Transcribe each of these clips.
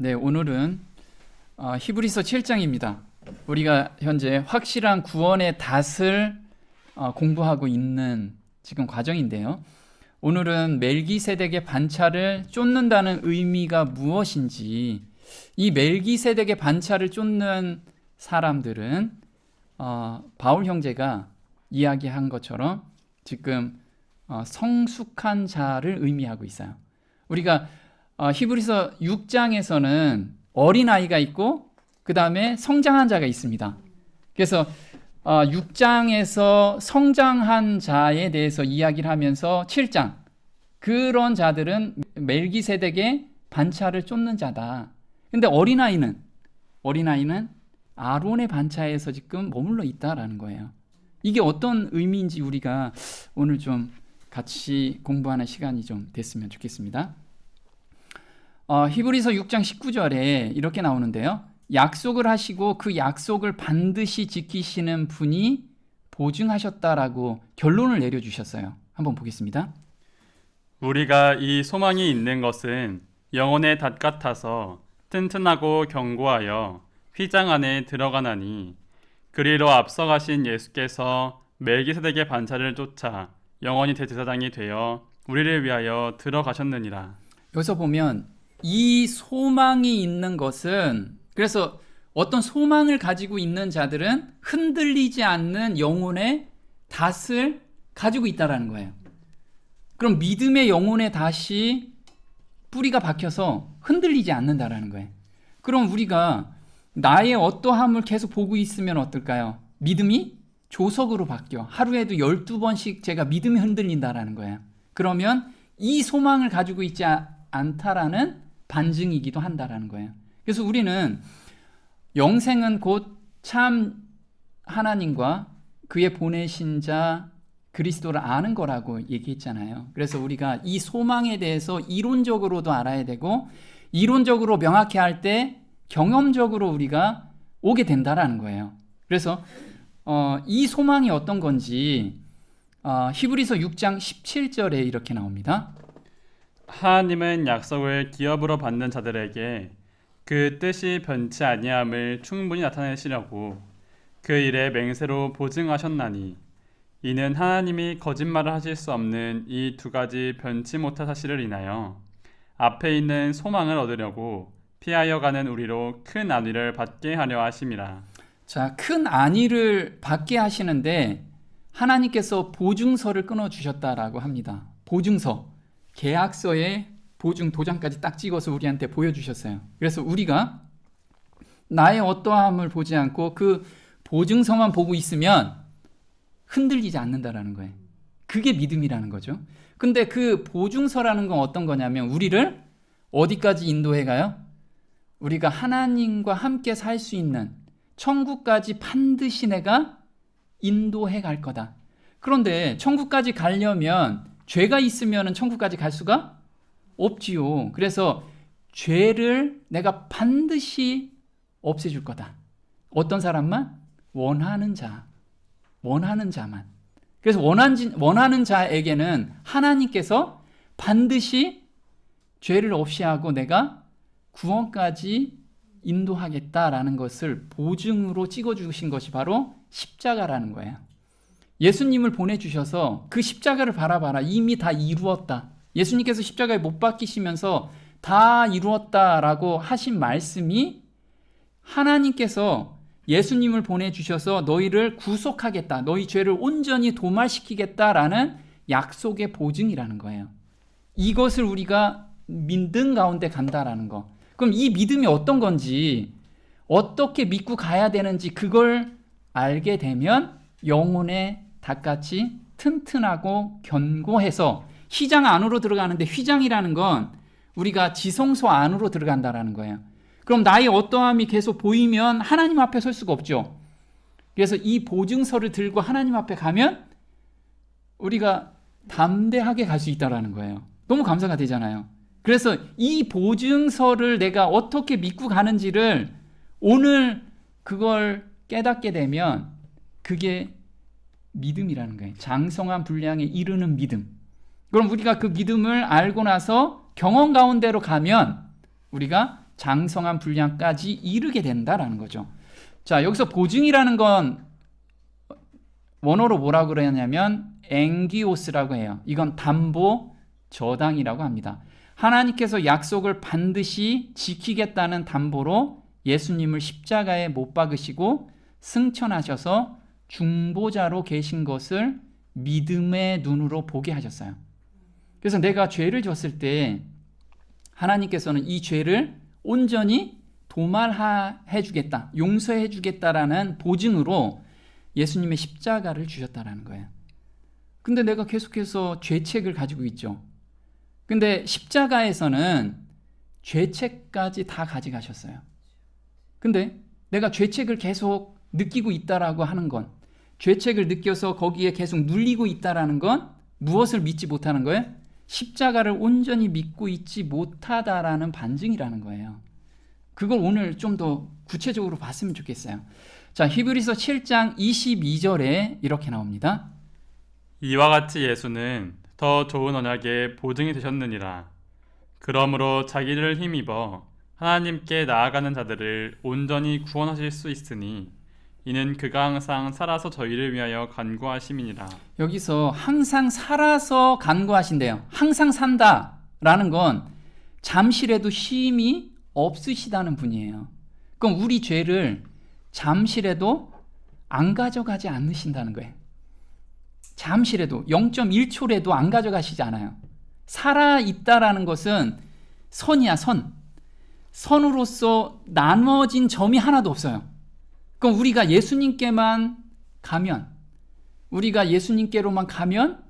네, 오늘은 히브리서 7장입니다. 우리가 현재 확실한 구원의 닷을 공부하고 있는 지금 과정인데요. 오늘은 멜기세덱의 반차를 쫓는다는 의미가 무엇인지, 이 멜기세덱의 반차를 쫓는 사람들은 바울 형제가 이야기한 것처럼 지금 성숙한 자를 의미하고 있어요. 우리가 히브리서 6장에서는 어린아이가 있고 그 다음에 성장한 자가 있습니다. 그래서 6장에서 성장한 자에 대해서 이야기를 하면서 7장 그런 자들은 멜기세덱의 반차를 쫓는 자다. 근데 어린아이는 아론의 반차에서 지금 머물러 있다라는 거예요. 이게 어떤 의미인지 우리가 오늘 좀 같이 공부하는 시간이 좀 됐으면 좋겠습니다. 히브리서 6장 19절에 이렇게 나오는데요. 약속을 하시고 그 약속을 반드시 지키시는 분이 보증하셨다라고 결론을 내려주셨어요. 한번 보겠습니다. 우리가 이 소망이 있는 것은 영혼의 닷 같아서 튼튼하고 견고하여 휘장 안에 들어가나니 그리로 앞서가신 예수께서 멜기세덱의 반차를 쫓아 영원히 대제사장이 되어 우리를 위하여 들어가셨느니라. 여기서 보면 이 소망이 있는 것은, 그래서 어떤 소망을 가지고 있는 자들은 흔들리지 않는 영혼의 닷을 가지고 있다라는 거예요. 그럼 믿음의 영혼의 닷이 뿌리가 박혀서 흔들리지 않는다라는 거예요. 그럼 우리가 나의 어떠함을 계속 보고 있으면 어떨까요? 믿음이 조석으로 바뀌어. 하루에도 12번씩 제가 믿음이 흔들린다라는 거예요. 그러면 이 소망을 가지고 있지 않다라는 반증이기도 한다라는 거예요. 그래서 우리는 영생은 곧 참 하나님과 그의 보내신 자 그리스도를 아는 거라고 얘기했잖아요. 그래서 우리가 이 소망에 대해서 이론적으로도 알아야 되고, 이론적으로 명확히 할 때 경험적으로 우리가 오게 된다라는 거예요. 그래서 이 소망이 어떤 건지 히브리서 6장 17절에 이렇게 나옵니다. 하나님은 약속을 기업으로 받는 자들에게 그 뜻이 변치 아니함을 충분히 나타내시려고 그 일에 맹세로 보증하셨나니 이는 하나님이 거짓말을 하실 수 없는 이 두 가지 변치 못할 사실을 인하여 앞에 있는 소망을 얻으려고 피하여 가는 우리로 큰 안위를 받게 하려 하심이라. 자, 큰 안위를 받게 하시는데 하나님께서 보증서를 끊어주셨다라고 합니다. 보증서, 계약서에 보증 도장까지 딱 찍어서 우리한테 보여주셨어요. 그래서 우리가 나의 어떠함을 보지 않고 그 보증서만 보고 있으면 흔들리지 않는다라는 거예요. 그게 믿음이라는 거죠. 근데 그 보증서라는 건 어떤 거냐면 우리를 어디까지 인도해 가요? 우리가 하나님과 함께 살 수 있는 천국까지 반드시 내가 인도해 갈 거다. 그런데 천국까지 가려면 죄가 있으면 천국까지 갈 수가 없지요. 그래서 죄를 내가 반드시 없애줄 거다. 어떤 사람만? 원하는 자만. 그래서 원하는 자에게는 하나님께서 반드시 죄를 없이 하고 내가 구원까지 인도하겠다라는 것을 보증으로 찍어주신 것이 바로 십자가라는 거예요. 예수님을 보내주셔서 그 십자가를 바라봐라. 이미 다 이루었다. 예수님께서 십자가에 못 박히시면서 다 이루었다라고 하신 말씀이 하나님께서 예수님을 보내주셔서 너희를 구속하겠다. 너희 죄를 온전히 도말시키겠다라는 약속의 보증이라는 거예요. 이것을 우리가 믿음 가운데 간다라는 거. 그럼 이 믿음이 어떤 건지, 어떻게 믿고 가야 되는지 그걸 알게 되면 영혼의 닷같이 튼튼하고 견고해서 휘장 안으로 들어가는데, 휘장이라는 건 우리가 지성소 안으로 들어간다라는 거예요. 그럼 나의 어떠함이 계속 보이면 하나님 앞에 설 수가 없죠. 그래서 이 보증서를 들고 하나님 앞에 가면 우리가 담대하게 갈 수 있다라는 거예요. 너무 감사가 되잖아요. 그래서 이 보증서를 내가 어떻게 믿고 가는지를 오늘 그걸 깨닫게 되면 그게 믿음이라는 거예요. 장성한 분량에 이르는 믿음. 그럼 우리가 그 믿음을 알고 나서 경험 가운데로 가면 우리가 장성한 분량까지 이르게 된다라는 거죠. 자, 여기서 보증이라는 건 원어로 뭐라고 그러냐면 앵기오스라고 해요. 이건 담보 저당이라고 합니다. 하나님께서 약속을 반드시 지키겠다는 담보로 예수님을 십자가에 못 박으시고 승천하셔서 중보자로 계신 것을 믿음의 눈으로 보게 하셨어요. 그래서 내가 죄를 졌을 때 하나님께서는 이 죄를 온전히 도말해 주겠다, 용서해 주겠다라는 보증으로 예수님의 십자가를 주셨다라는 거예요. 근데 내가 계속해서 죄책을 가지고 있죠. 근데 십자가에서는 죄책까지 다 가져가셨어요. 근데 내가 죄책을 계속 느끼고 있다라고 하는 건, 죄책을 느껴서 거기에 계속 눌리고 있다라는 건 무엇을 믿지 못하는 거예요? 십자가를 온전히 믿고 있지 못하다라는 반증이라는 거예요. 그걸 오늘 좀 더 구체적으로 봤으면 좋겠어요. 자, 히브리서 7장 22절에 이렇게 나옵니다. 이와 같이 예수는 더 좋은 언약의 보증이 되셨느니라. 그러므로 자기를 힘입어 하나님께 나아가는 자들을 온전히 구원하실 수 있으니 이는 그가 항상 살아서 저희를 위하여 간구하심이니라. 여기서 항상 살아서 간구하신대요. 항상 산다라는 건 잠시라도 쉼이 없으시다는 분이에요. 그럼 우리 죄를 잠시라도 안 가져가지 않으신다는 거예요. 잠시라도 0.1초라도 안 가져가시지 않아요. 살아있다라는 것은 선이야, 선. 선으로서 나눠진 점이 하나도 없어요. 그럼 우리가 예수님께만 가면, 우리가 예수님께로만 가면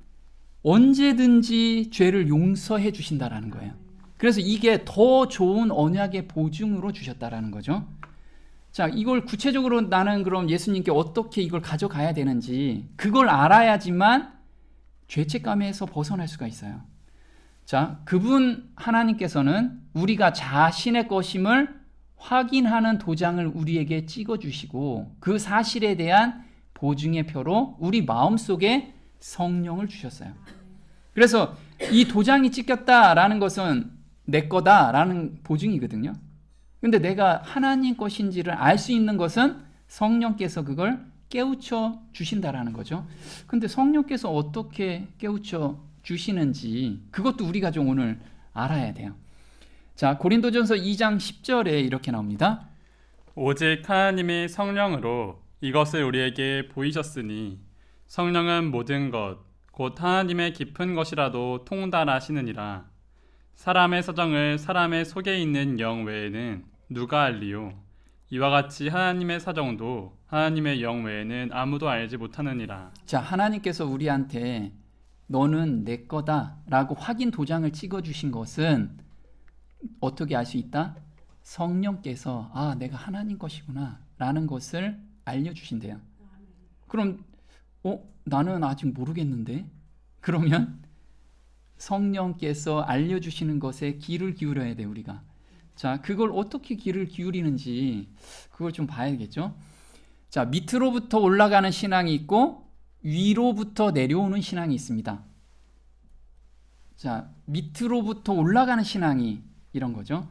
언제든지 죄를 용서해 주신다라는 거예요. 그래서 이게 더 좋은 언약의 보증으로 주셨다라는 거죠. 자, 이걸 구체적으로 나는 그럼 예수님께 어떻게 이걸 가져가야 되는지 그걸 알아야지만 죄책감에서 벗어날 수가 있어요. 자, 그분 하나님께서는 우리가 자신의 것임을 확인하는 도장을 우리에게 찍어주시고 그 사실에 대한 보증의 표로 우리 마음속에 성령을 주셨어요. 그래서 이 도장이 찍혔다라는 것은 내 거다라는 보증이거든요. 근데 내가 하나님 것인지를 알 수 있는 것은 성령께서 그걸 깨우쳐 주신다라는 거죠. 근데 성령께서 어떻게 깨우쳐 주시는지 그것도 우리가 좀 오늘 알아야 돼요. 자, 고린도전서 2장 10절에 이렇게 나옵니다. 오직 하나님이 성령으로 이것을 우리에게 보이셨으니 성령은 모든 것 곧 하나님의 깊은 것이라도 통달하시느니라. 사람의 사정을 사람의 속에 있는 영 외에는 누가 알리요? 이와 같이 하나님의 사정도 하나님의 영 외에는 아무도 알지 못하느니라. 자, 하나님께서 우리한테 너는 내 거다라고 확인 도장을 찍어주신 것은 어떻게 알 수 있다? 성령께서 아, 내가 하나님 것이구나 라는 것을 알려주신대요. 그럼 나는 아직 모르겠는데? 그러면 성령께서 알려주시는 것에 귀를 기울여야 돼, 우리가. 자, 그걸 어떻게 귀를 기울이는지 그걸 좀 봐야겠죠. 자, 밑으로부터 올라가는 신앙이 있고 위로부터 내려오는 신앙이 있습니다. 자, 밑으로부터 올라가는 신앙이 이런 거죠.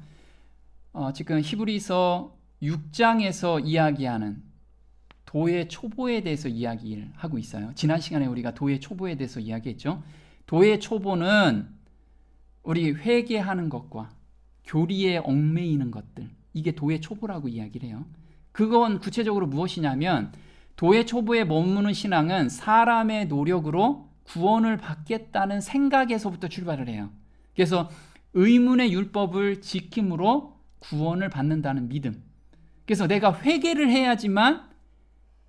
지금 히브리서 6장에서 이야기하는 도의 초보에 대해서 이야기를 하고 있어요. 지난 시간에 우리가 도의 초보에 대해서 이야기했죠. 도의 초보는 우리 회개하는 것과 교리에 얽매이는 것들, 이게 도의 초보라고 이야기를 해요. 그건 구체적으로 무엇이냐면 도의 초보에 머무는 신앙은 사람의 노력으로 구원을 받겠다는 생각에서부터 출발을 해요. 그래서 의문의 율법을 지킴으로 구원을 받는다는 믿음. 그래서 내가 회개를 해야지만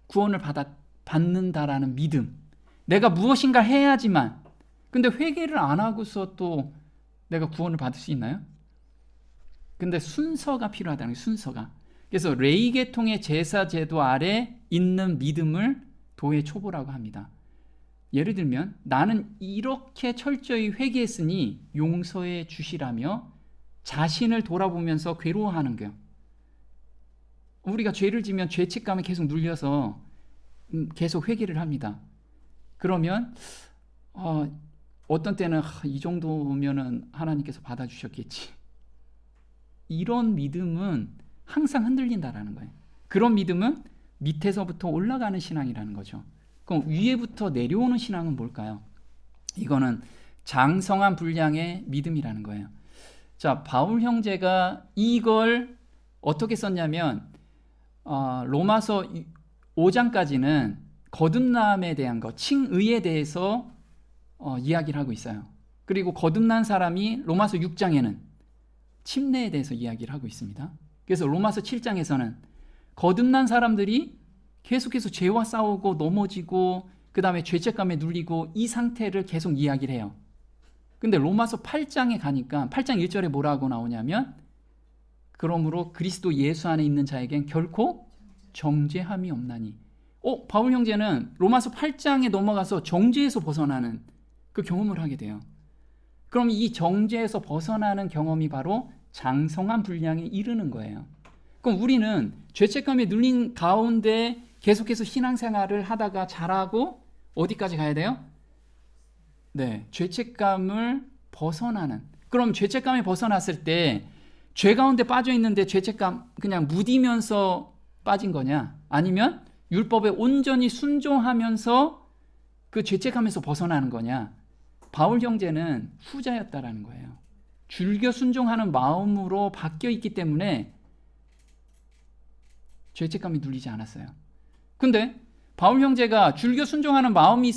구원을 받는다라는 믿음. 내가 무엇인가 해야지만. 근데 회개를 안 하고서 또 내가 구원을 받을 수 있나요? 근데 순서가 필요하다는 거예요. 순서가. 그래서 레위 계통의 제사 제도 아래 있는 믿음을 도의 초보라고 합니다. 예를 들면 나는 이렇게 철저히 회개했으니 용서해 주시라며 자신을 돌아보면서 괴로워하는 거예요. 우리가 죄를 지면 죄책감에 계속 눌려서 계속 회개를 합니다. 그러면 어떤 때는 이 정도면은 하나님께서 받아주셨겠지. 이런 믿음은 항상 흔들린다라는 거예요. 그런 믿음은 밑에서부터 올라가는 신앙이라는 거죠. 그럼 위에부터 내려오는 신앙은 뭘까요? 이거는 장성한 분량의 믿음이라는 거예요. 자, 바울 형제가 이걸 어떻게 썼냐면 로마서 5장까지는 거듭남에 대한 것, 칭의에 대해서 이야기를 하고 있어요. 그리고 거듭난 사람이 로마서 6장에는 침례에 대해서 이야기를 하고 있습니다. 그래서 로마서 7장에서는 거듭난 사람들이 계속해서 죄와 싸우고 넘어지고 그 다음에 죄책감에 눌리고 이 상태를 계속 이야기를 해요. 근데 로마서 8장에 가니까 8장 1절에 뭐라고 나오냐면 그러므로 그리스도 예수 안에 있는 자에겐 결코 정죄함이 없나니. 바울 형제는 로마서 8장에 넘어가서 정죄에서 벗어나는 그 경험을 하게 돼요. 그럼 이 정죄에서 벗어나는 경험이 바로 장성한 분량에 이르는 거예요. 그럼 우리는 죄책감에 눌린 가운데 계속해서 신앙생활을 하다가 자라고 어디까지 가야 돼요? 네, 죄책감을 벗어나는. 그럼 죄책감에 벗어났을 때 죄 가운데 빠져 있는데 죄책감 그냥 무디면서 빠진 거냐? 아니면 율법에 온전히 순종하면서 그 죄책감에서 벗어나는 거냐? 바울 형제는 후자였다라는 거예요. 줄겨 순종하는 마음으로 바뀌어 있기 때문에 죄책감이 눌리지 않았어요. 근데 바울 형제가 줄겨 순종하는 마음이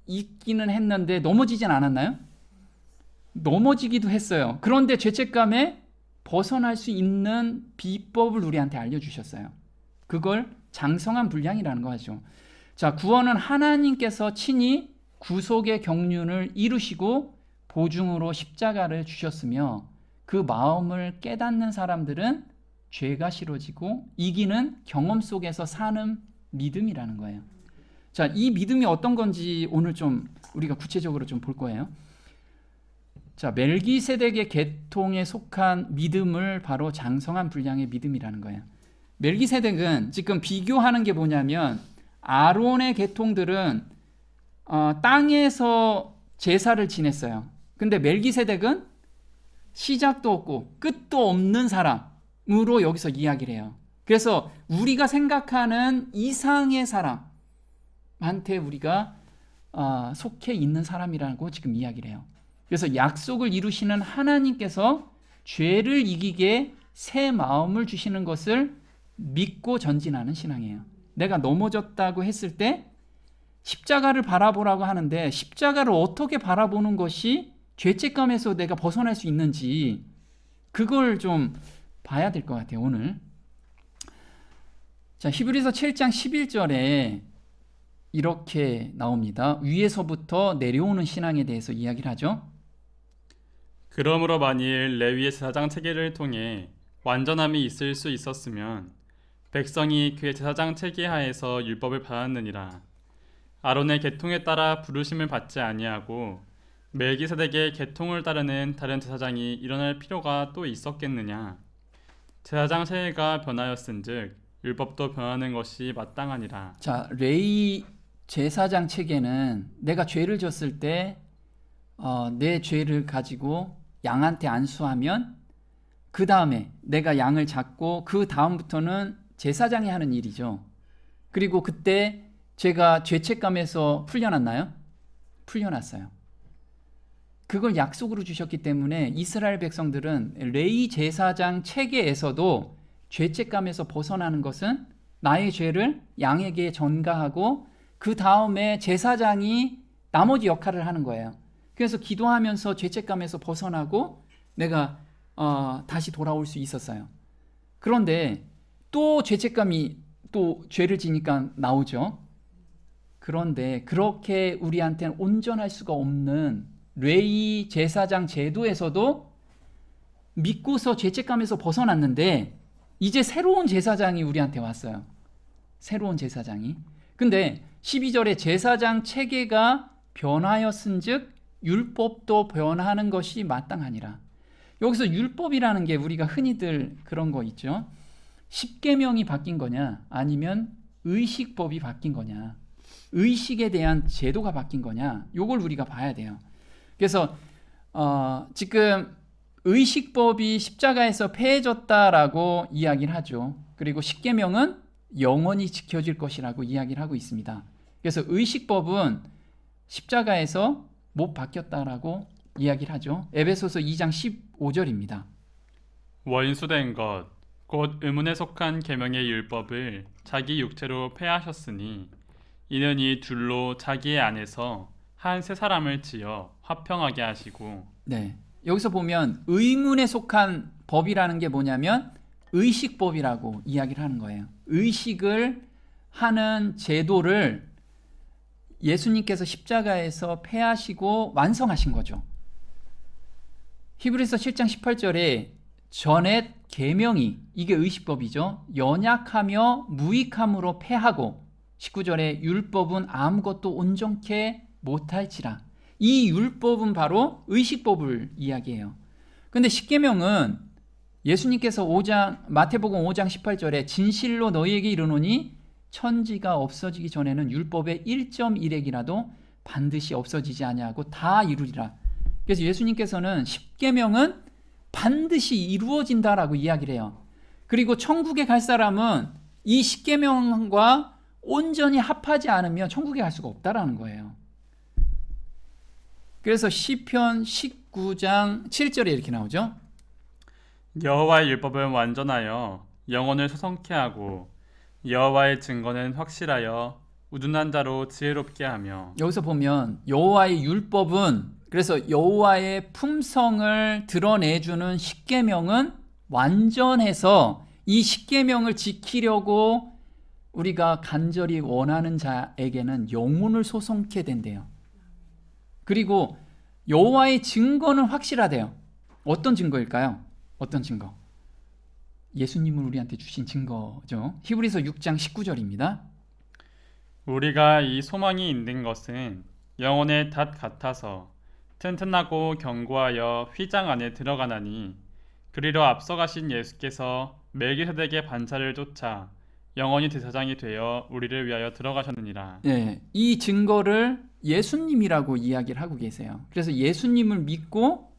있기는 했는데 넘어지진 않았나요? 넘어지기도 했어요. 그런데 죄책감에 벗어날 수 있는 비법을 우리한테 알려주셨어요. 그걸 장성한 분량이라는 거 하죠. 자, 구원은 하나님께서 친히 구속의 경륜을 이루시고 보증으로 십자가를 주셨으며 그 마음을 깨닫는 사람들은 죄가 싫어지고 이기는 경험 속에서 사는 믿음이라는 거예요. 자, 이 믿음이 어떤 건지 오늘 좀 우리가 구체적으로 좀 볼 거예요. 자, 멜기세덱의 계통에 속한 믿음을 바로 장성한 분량의 믿음이라는 거예요. 멜기세덱은 지금 비교하는 게 뭐냐면 아론의 계통들은 땅에서 제사를 지냈어요. 근데 멜기세덱은 시작도 없고 끝도 없는 사람으로 여기서 이야기를 해요. 그래서 우리가 생각하는 이상의 사람한테 우리가 속해 있는 사람이라고 지금 이야기를 해요. 그래서 약속을 이루시는 하나님께서 죄를 이기게 새 마음을 주시는 것을 믿고 전진하는 신앙이에요. 내가 넘어졌다고 했을 때 십자가를 바라보라고 하는데 십자가를 어떻게 바라보는 것이 죄책감에서 내가 벗어날 수 있는지 그걸 좀 봐야 될 것 같아요, 오늘. 자, 히브리서 7장 11절에 이렇게 나옵니다. 위에서부터 내려오는 신앙에 대해서 이야기를 하죠. 그러므로 만일 레위의 제사장 체계를 통해 완전함이 있을 수 있었으면 백성이 그의 제사장 체계 하에서 율법을 받았느니라. 아론의 계통에 따라 부르심을 받지 아니하고 멜기세덱의 계통을 따르는 다른 제사장이 일어날 필요가 또 있었겠느냐. 제사장 체계가 변하였은즉 율법도 변하는 것이 마땅하니라. 자, 레위 제사장 체계는 내가 죄를 졌을 때 내 죄를 가지고 양한테 안수하면 그 다음에 내가 양을 잡고 그 다음부터는 제사장이 하는 일이죠. 그리고 그때 제가 죄책감에서 풀려났나요? 풀려났어요. 그걸 약속으로 주셨기 때문에 이스라엘 백성들은 레위 제사장 체계에서도 죄책감에서 벗어나는 것은 나의 죄를 양에게 전가하고 그 다음에 제사장이 나머지 역할을 하는 거예요. 그래서 기도하면서 죄책감에서 벗어나고 내가 다시 돌아올 수 있었어요. 그런데 또 죄책감이 또 죄를 지니까 나오죠. 그런데 그렇게 우리한테는 온전할 수가 없는 레위 제사장 제도에서도 믿고서 죄책감에서 벗어났는데 이제 새로운 제사장이 우리한테 왔어요. 새로운 제사장이. 근데 12절에 제사장 체계가 변하였은즉 율법도 변하는 것이 마땅하니라. 여기서 율법이라는 게 우리가 흔히들 그런 거 있죠. 십계명이 바뀐 거냐 아니면 의식법이 바뀐 거냐, 의식에 대한 제도가 바뀐 거냐, 요걸 우리가 봐야 돼요. 그래서 지금 의식법이 십자가에서 폐해졌다라고 이야기를 하죠. 그리고 십계명은 영원히 지켜질 것이라고 이야기를 하고 있습니다. 그래서 의식법은 십자가에서 못 바뀌었다라고 이야기를 하죠. 에베소서 2장 15절입니다. 원수된 것, 곧 의문에 속한 계명의 율법을 자기 육체로 폐하셨으니 이는 이 둘로 자기의 안에서 한 새 사람을 지어 화평하게 하시고. 네. 여기서 보면 의문에 속한 법이라는 게 뭐냐면 의식법이라고 이야기를 하는 거예요. 의식을 하는 제도를 예수님께서 십자가에서 폐하시고 완성하신 거죠. 히브리서 7장 18절에 전에 계명이, 이게 의식법이죠, 연약하며 무익함으로 폐하고, 19절에 율법은 아무것도 온전케 못할지라. 이 율법은 바로 의식법을 이야기해요. 근데 십계명은 예수님께서 마태복음 5장 18절에 진실로 너희에게 이르노니 천지가 없어지기 전에는 율법의 1.1핵이라도 반드시 없어지지 아니하고 다 이루리라. 그래서 예수님께서는 십계명은 반드시 이루어진다라고 이야기를 해요. 그리고 천국에 갈 사람은 이 십계명과 온전히 합하지 않으면 천국에 갈 수가 없다라는 거예요. 그래서 시편 19장 7절에 이렇게 나오죠. 여호와의 율법은 완전하여 영혼을 소성케 하고 여호와의 증거는 확실하여 우둔한 자로 지혜롭게 하며. 여기서 보면 여호와의 율법은, 그래서 여호와의 품성을 드러내주는 십계명은 완전해서 이 십계명을 지키려고 우리가 간절히 원하는 자에게는 영혼을 소성케 된대요. 그리고 여호와의 증거는 확실하대요. 어떤 증거일까요? 어떤 증거? 예수님을 우리한테 주신 증거죠. 히브리서 6장 19절입니다. 우리가 이 소망이 있는 것은 영혼의 닷 같아서 튼튼하고 견고하여 휘장 안에 들어가나니 그리로 앞서가신 예수께서 멜기세덱의 반차를 쫓아 영원히 대사장이 되어 우리를 위하여 들어가셨느니라. 네, 이 증거를 예수님이라고 이야기를 하고 계세요. 그래서 예수님을 믿고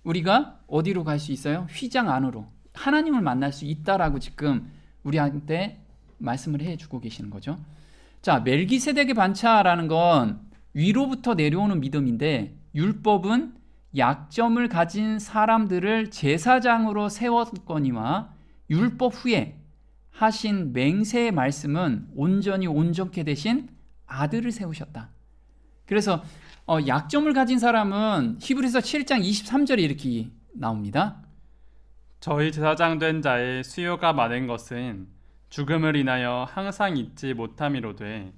우리가 어디로 갈 수 있어요? 휘장 안으로 하나님을 만날 수 있다라고 지금 우리한테 말씀을 해주고 계시는 거죠. 자, 멜기세덱의 반차라는 건 위로부터 내려오는 믿음인데, 율법은 약점을 가진 사람들을 제사장으로 세웠거니와 율법 후에 하신 맹세의 말씀은 온전히 온전케 되신 아들을 세우셨다. 그래서 약점을 가진 사람은 히브리서 7장 23절에 이렇게 나옵니다. 저희 제사장 된 자의 수요가 많은 것은 죽음을 인하여 항상 잊지 못함이로되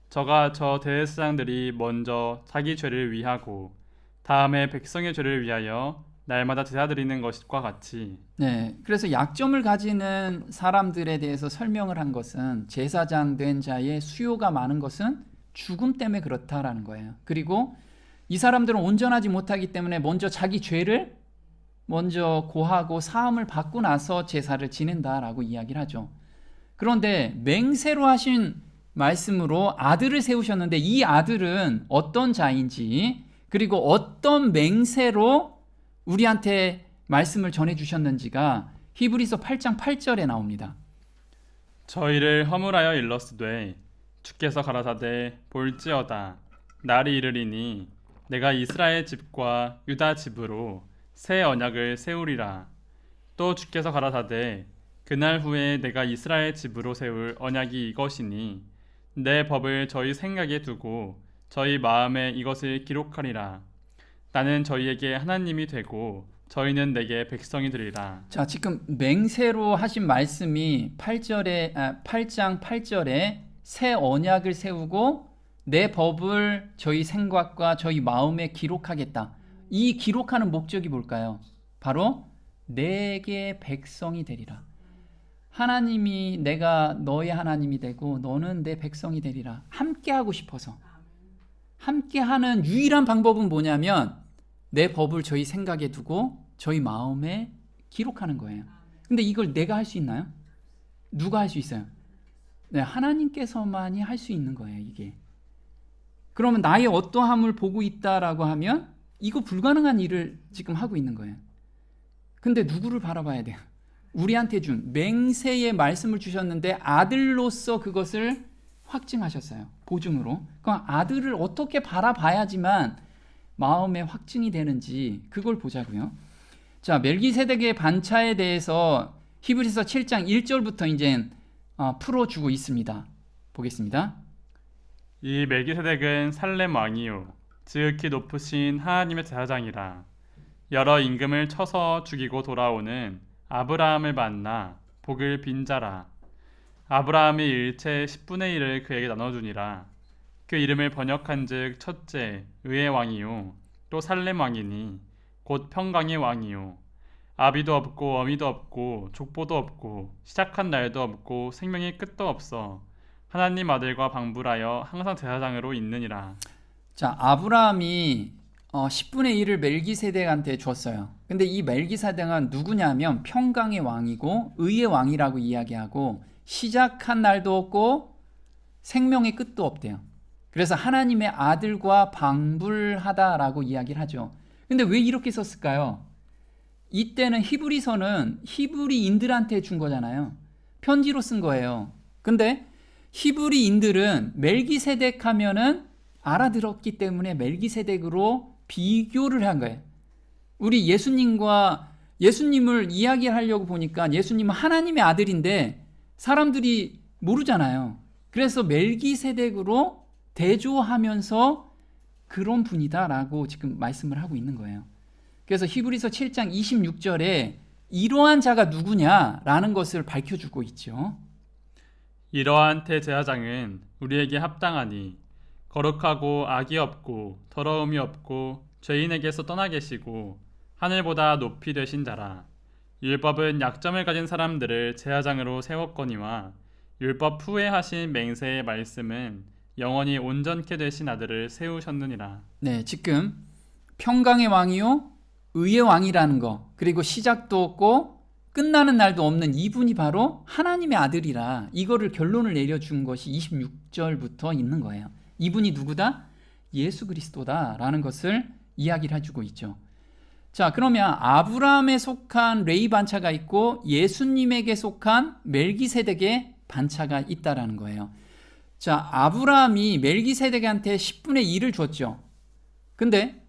저가 저 대제사장들이 먼저 자기 죄를 위하고 다음에 백성의 죄를 위하여 날마다 제사 드리는 것과 같이. 네, 그래서 약점을 가지는 사람들에 대해서 설명을 한 것은 제사장 된 자의 수요가 많은 것은 죽음 때문에 그렇다라는 거예요. 그리고 이 사람들은 온전하지 못하기 때문에 먼저 자기 죄를 먼저 고하고 사함을 받고 나서 제사를 지낸다라고 이야기를 하죠. 그런데 맹세로 하신 말씀으로 아들을 세우셨는데 이 아들은 어떤 자인지, 그리고 어떤 맹세로 우리한테 말씀을 전해주셨는지가 히브리서 8장 8절에 나옵니다. 저희를 허물하여 일렀으되 주께서 가라사대 볼지어다 날이 이르리니 내가 이스라엘 집과 유다 집으로 새 언약을 세우리라. 또 주께서 가라사대 그날 후에 내가 이스라엘 집으로 세울 언약이 이것이니 내 법을 저희 생각에 두고 저희 마음에 이것을 기록하리라. 나는 저희에게 하나님이 되고 저희는 내게 백성이 되리라. 자, 지금 맹세로 하신 말씀이 8장 8절에 새 언약을 세우고 내 법을 저희 생각과 저희 마음에 기록하겠다. 이 기록하는 목적이 뭘까요? 바로 내게 백성이 되리라. 하나님이 내가 너의 하나님이 되고 너는 내 백성이 되리라. 함께 하고 싶어서. 함께 하는 유일한 방법은 뭐냐면 내 법을 저희 생각에 두고 저희 마음에 기록하는 거예요. 근데 이걸 내가 할 수 있나요? 누가 할 수 있어요? 네, 하나님께서만이 할 수 있는 거예요, 이게. 그러면 나의 어떠함을 보고 있다라고 하면 이거 불가능한 일을 지금 하고 있는 거예요. 근데 누구를 바라봐야 돼요? 우리한테 준 맹세의 말씀을 주셨는데 아들로서 그것을 확증하셨어요. 보증으로. 그럼 아들을 어떻게 바라봐야지만 마음에 확증이 되는지 그걸 보자고요. 자, 멜기세덱의 반차에 대해서 히브리서 7장 1절부터 이제 풀어주고 있습니다. 보겠습니다. 이 멜기세덱은 살렘 왕이요 지극히 높으신 하나님의 제사장이라. 여러 임금을 쳐서 죽이고 돌아오는 아브라함을 만나 복을 빈 자라. 아브라함이 일체 10분의 1을 그에게 나눠주니라. 그 이름을 번역한즉 첫째 의의 왕이요 또 살렘 왕이니 곧 평강의 왕이요 아비도 없고 어미도 없고 족보도 없고 시작한 날도 없고 생명의 끝도 없어 하나님 아들과 방불하여 항상 제사장으로 있느니라. 자, 아브라함이 10분의 1을 멜기세덱한테 줬어요. 근데 이 멜기세덱은 누구냐면 평강의 왕이고 의의 왕이라고 이야기하고 시작한 날도 없고 생명의 끝도 없대요. 그래서 하나님의 아들과 방불하다라고 이야기를 하죠. 근데 왜 이렇게 썼을까요? 이때는 히브리서는 히브리인들한테 준 거잖아요. 편지로 쓴 거예요. 근데 히브리인들은 멜기세덱 하면은 알아들었기 때문에 멜기세덱으로 비교를 한 거예요. 우리 예수님을 이야기하려고 보니까 예수님은 하나님의 아들인데 사람들이 모르잖아요. 그래서 멜기세덱으로 대조하면서 그런 분이다라고 지금 말씀을 하고 있는 거예요. 그래서 히브리서 7장 26절에 이러한 자가 누구냐라는 것을 밝혀주고 있죠. 이러한 대제사장은 우리에게 합당하니 거룩하고 악이 없고 더러움이 없고 죄인에게서 떠나 계시고 하늘보다 높이 되신 자라. 율법은 약점을 가진 사람들을 제사장으로 세웠거니와 율법 후에 하신 맹세의 말씀은 영원히 온전케 되신 아들을 세우셨느니라. 네, 지금 평강의 왕이요 의의 왕이라는 거, 그리고 시작도 없고 끝나는 날도 없는 이분이 바로 하나님의 아들이라, 이거를 결론을 내려준 것이 26절부터 있는 거예요. 이분이 누구다? 예수 그리스도다라는 것을 이야기를 해주고 있죠. 자, 그러면 아브라함에 속한 레위 반차가 있고 예수님에게 속한 멜기세덱의 반차가 있다라는 거예요. 자, 아브라함이 멜기세덱한테 10분의 1을 줬죠. 근데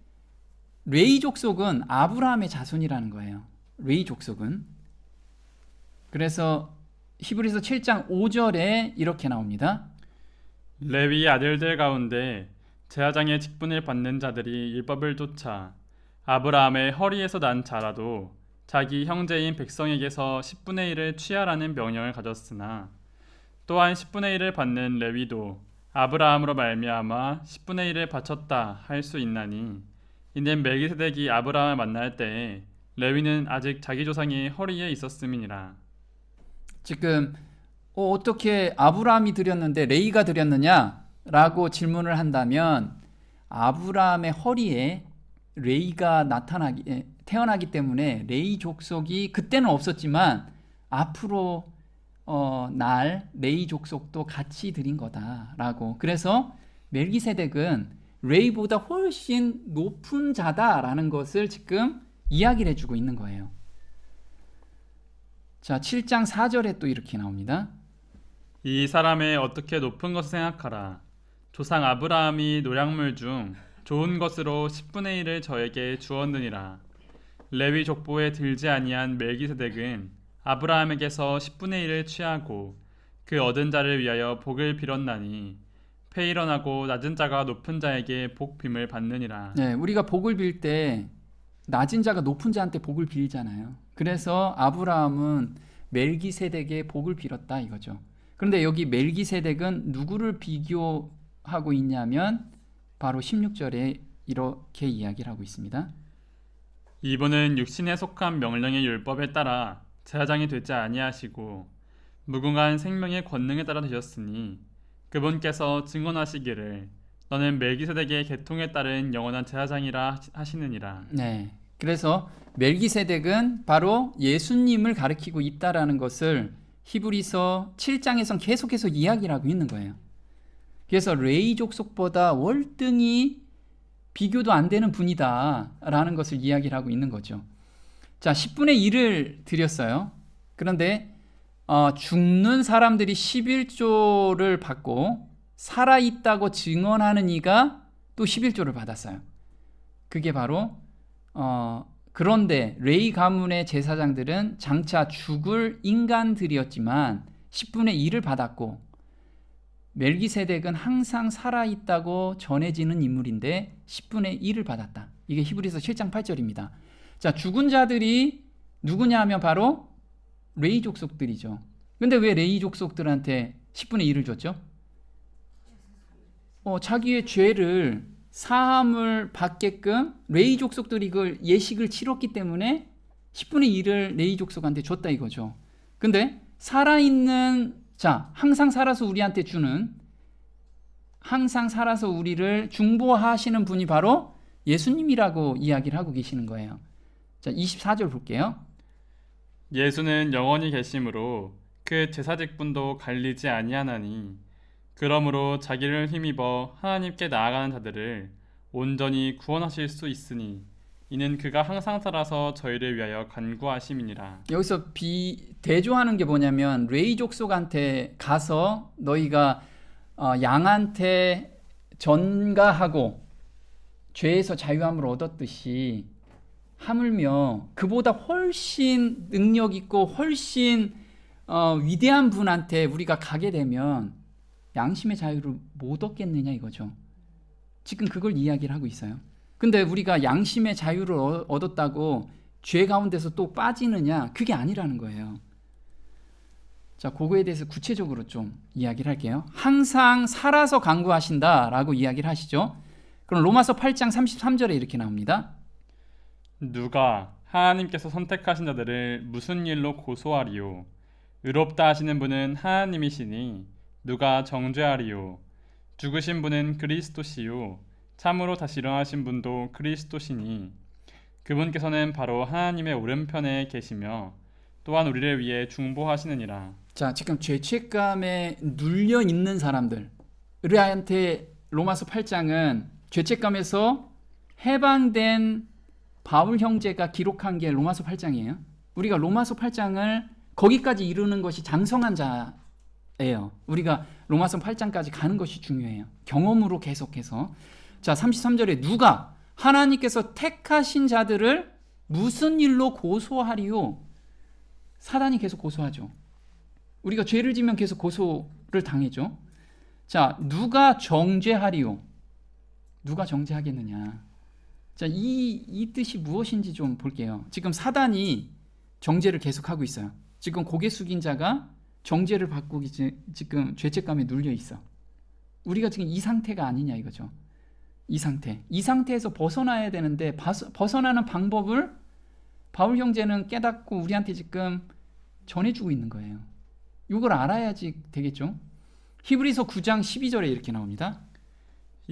레위 족속은 아브라함의 자손이라는 거예요. 레위 족속은. 그래서 히브리서 7장 5절에 이렇게 나옵니다. 레위의 아들들 가운데 제사장의 직분을 받는 자들이 율법을 쫓아 아브라함의 허리에서 난 자라도 자기 형제인 백성에게서 10분의 1을 취하라는 명령을 가졌으나 또한 10분의 1을 받는 레위도 아브라함으로 말미암아 10분의 1을 바쳤다 할 수 있나니 이는 멜기세덱이 아브라함을 만날 때에 레위는 아직 자기 조상의 허리에 있었음이니라. 지금 어떻게 아브라함이 드렸는데 레위가 드렸느냐라고 질문을 한다면 아브라함의 허리에 레위가 태어나기 때문에 레위 족속이 그때는 없었지만 앞으로 날 레위 족속도 같이 드린 거다라고. 그래서 멜기세덱은 레위보다 훨씬 높은 자다라는 것을 지금 이야기를 해주고 있는 거예요. 자, 7장 4절에 또 이렇게 나옵니다. 이 사람의 어떻게 높은 것을 생각하라. 조상 아브라함이 노략물 중 좋은 것으로 10분의 1을 저에게 주었느니라. 레위 족보에 들지 아니한 멜기세덱은 아브라함에게서 10분의 1을 취하고 그 얻은 자를 위하여 복을 빌었나니 폐일원하고 낮은 자가 높은 자에게 복 빔을 받느니라. 네, 우리가 복을 빌 때 낮은 자가 높은 자한테 복을 빌잖아요. 그래서 아브라함은 멜기세덱의 복을 빌었다 이거죠. 그런데 여기 멜기세덱은 누구를 비교하고 있냐면 바로 16절에 이렇게 이야기를 하고 있습니다. 이분은 육신에 속한 명령의 율법에 따라 제사장이 되지 아니하시고 무궁한 생명의 권능에 따라 되셨으니 그분께서 증언하시기를 너는 멜기세덱의 계통에 따른 영원한 제사장이라 하시느니라. 네, 그래서 멜기세덱은 바로 예수님을 가리키고 있다라는 것을 히브리서 7장에선 계속해서 이야기를 하고 있는 거예요. 그래서 레위 족속보다 월등히 비교도 안 되는 분이다라는 것을 이야기를 하고 있는 거죠. 자, 10분의 1을 드렸어요. 그런데 죽는 사람들이 11조를 받고 살아있다고 증언하는 이가 또 11조를 받았어요. 그게 바로 그런데 레위 가문의 제사장들은 장차 죽을 인간들이었지만 10분의 1을 받았고 멜기세덱은 항상 살아있다고 전해지는 인물인데 10분의 1을 받았다. 이게 히브리서 7장 8절입니다. 자, 죽은 자들이 누구냐 하면 바로 레위 족속들이죠. 근데 왜 레위 족속들한테 10분의 1을 줬죠? 자기의 죄를 사함을 받게끔 레위 족속들이 그 예식을 치렀기 때문에 10분의 1을 레위 족속한테 줬다 이거죠. 근데 살아있는 자, 항상 살아서 우리한테 주는 항상 살아서 우리를 중보하시는 분이 바로 예수님이라고 이야기를 하고 계시는 거예요. 자, 24절 볼게요. 예수는 영원히 계심으로 그 제사 직분도 갈리지 아니하나니 그러므로 자기를 힘입어 하나님께 나아가는 자들을 온전히 구원하실 수 있으니 이는 그가 항상 살아서 저희를 위하여 간구하심이니라. 여기서 대조하는 게 뭐냐면 레위 족속한테 가서 너희가 양한테 전가하고 죄에서 자유함을 얻었듯이 하물며 그보다 훨씬 능력 있고 훨씬 위대한 분한테 우리가 가게 되면 양심의 자유를 못 얻겠느냐 이거죠. 지금 그걸 이야기를 하고 있어요. 근데 우리가 양심의 자유를 얻었다고 죄 가운데서 또 빠지느냐? 그게 아니라는 거예요. 자, 그거에 대해서 구체적으로 좀 이야기를 할게요. 항상 살아서 간구하신다라고 이야기를 하시죠. 그럼 로마서 8장 33절에 이렇게 나옵니다. 누가 하나님께서 선택하신 자들을 무슨 일로 고소하리요? 의롭다 하시는 분은 하나님이시니 누가 정죄하리요? 죽으신 분은 그리스도시요 참으로 다시 일어나신 분도 그리스도시니 그분께서는 바로 하나님의 오른편에 계시며 또한 우리를 위해 중보하시느니라. 자, 지금 죄책감에 눌려 있는 사람들 우리한테 로마서 8장은 죄책감에서 해방된 바울 형제가 기록한 게 로마서 8장이에요. 우리가 로마서 8장을 거기까지 이루는 것이 장성한 자예요. 우리가 로마서 8장까지 가는 것이 중요해요. 경험으로 계속해서. 자, 33절에 누가 하나님께서 택하신 자들을 무슨 일로 고소하리요? 사단이 계속 고소하죠. 우리가 죄를 지면 계속 고소를 당해죠. 자, 누가 정죄하리요? 누가 정죄하겠느냐? 자, 이 뜻이 무엇인지 좀 볼게요. 지금 사단이 정죄를 계속하고 있어요. 지금 고개 숙인 자가 정죄를 받고 지금 죄책감에 눌려 있어. 우리가 지금 이 상태가 아니냐 이거죠. 이 상태에서 벗어나야 되는데 벗어나는 방법을 바울 형제는 깨닫고 우리한테 지금 전해주고 있는 거예요. 이걸 알아야지 되겠죠. 히브리서 9장 12절에 이렇게 나옵니다.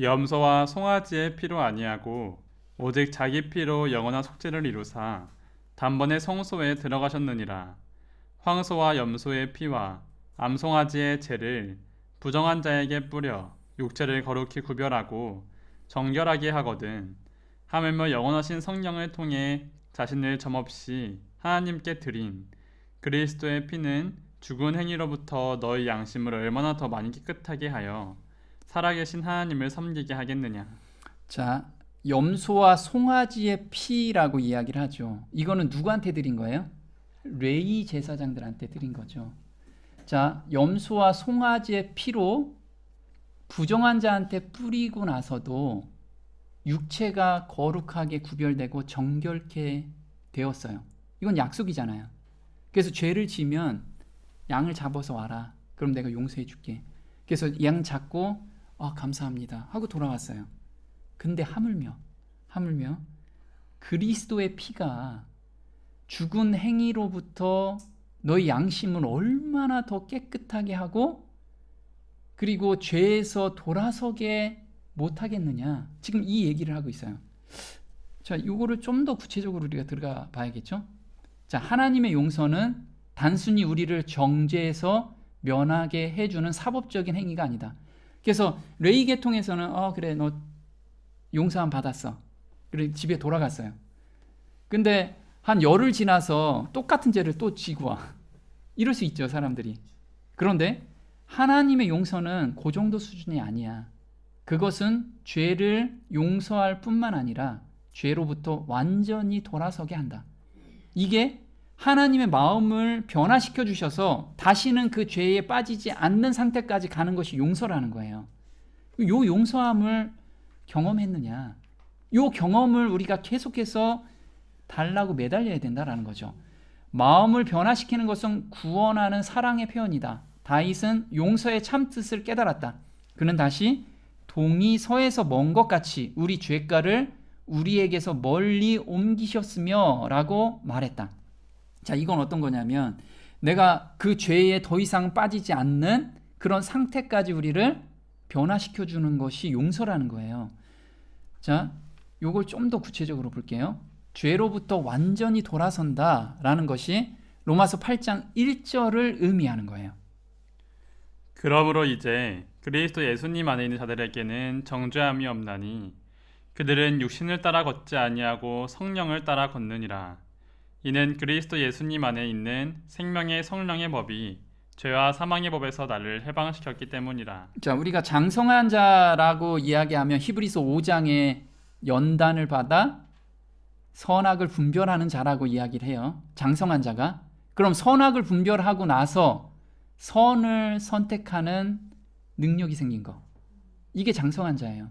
염소와 송아지의 피로 아니하고 오직 자기 피로 영원한 속죄를 이루사 단번에 성소에 들어가셨느니라. 황소와 염소의 피와 암송아지의 죄를 부정한 자에게 뿌려 육체를 거룩히 구별하고 정결하게 하거든 하물며 영원하신 성령을 통해 자신을 점없이 하나님께 드린 그리스도의 피는 죽은 행위로부터 너희 양심을 얼마나 더 많이 깨끗하게 하여 살아계신 하나님을 섬기게 하겠느냐. 자, 염소와 송아지의 피라고 이야기를 하죠. 이거는 누구한테 드린 거예요? 레위 제사장들한테 드린 거죠. 자, 염소와 송아지의 피로 부정한 자한테 뿌리고 나서도 육체가 거룩하게 구별되고 정결케 되었어요. 이건 약속이잖아요. 그래서 죄를 지면 양을 잡아서 와라. 그럼 내가 용서해 줄게. 그래서 양 잡고 감사합니다 하고 돌아왔어요. 근데 하물며 그리스도의 피가 죽은 행위로부터 너희 양심을 얼마나 더 깨끗하게 하고 그리고 죄에서 돌아서게 못하겠느냐. 지금 이 얘기를 하고 있어요. 자, 이거를 좀 더 구체적으로 우리가 들어가 봐야겠죠. 자, 하나님의 용서는 단순히 우리를 정죄에서 면하게 해주는 사법적인 행위가 아니다. 그래서 레위 계통에서는 그래 너 용서함 받았어. 그래 집에 돌아갔어요. 근데 한 열흘 지나서 똑같은 죄를 또 지고 와. 이럴 수 있죠, 사람들이. 그런데 하나님의 용서는 그 정도 수준이 아니야. 그것은 죄를 용서할 뿐만 아니라 죄로부터 완전히 돌아서게 한다. 이게 하나님의 마음을 변화시켜 주셔서 다시는 그 죄에 빠지지 않는 상태까지 가는 것이 용서라는 거예요. 요 용서함을 경험했느냐? 요 경험을 우리가 계속해서 달라고 매달려야 된다라는 거죠. 마음을 변화시키는 것은 구원하는 사랑의 표현이다. 다윗은 용서의 참뜻을 깨달았다. 그는 다시 동이 서에서 먼 것 같이 우리 죄가를 우리에게서 멀리 옮기셨으며 라고 말했다. 자, 이건 어떤 거냐면 내가 그 죄에 더 이상 빠지지 않는 그런 상태까지 우리를 변화시켜 주는 것이 용서라는 거예요. 자, 요걸 좀 더 구체적으로 볼게요. 죄로부터 완전히 돌아선다라는 것이 로마서 8장 1절을 의미하는 거예요. 그러므로 이제 그리스도 예수님 안에 있는 자들에게는 정죄함이 없나니 그들은 육신을 따라 걷지 아니하고 성령을 따라 걷느니라. 이는 그리스도 예수님 안에 있는 생명의 성령의 법이 죄와 사망의 법에서 나를 해방시켰기 때문이라. 자, 우리가 장성한 자라고 이야기하면 히브리서 5장의 연단을 받아 선악을 분별하는 자라고 이야기를 해요. 장성한 자가. 그럼 선악을 분별하고 나서 선을 선택하는 능력이 생긴 거. 이게 장성한 자예요.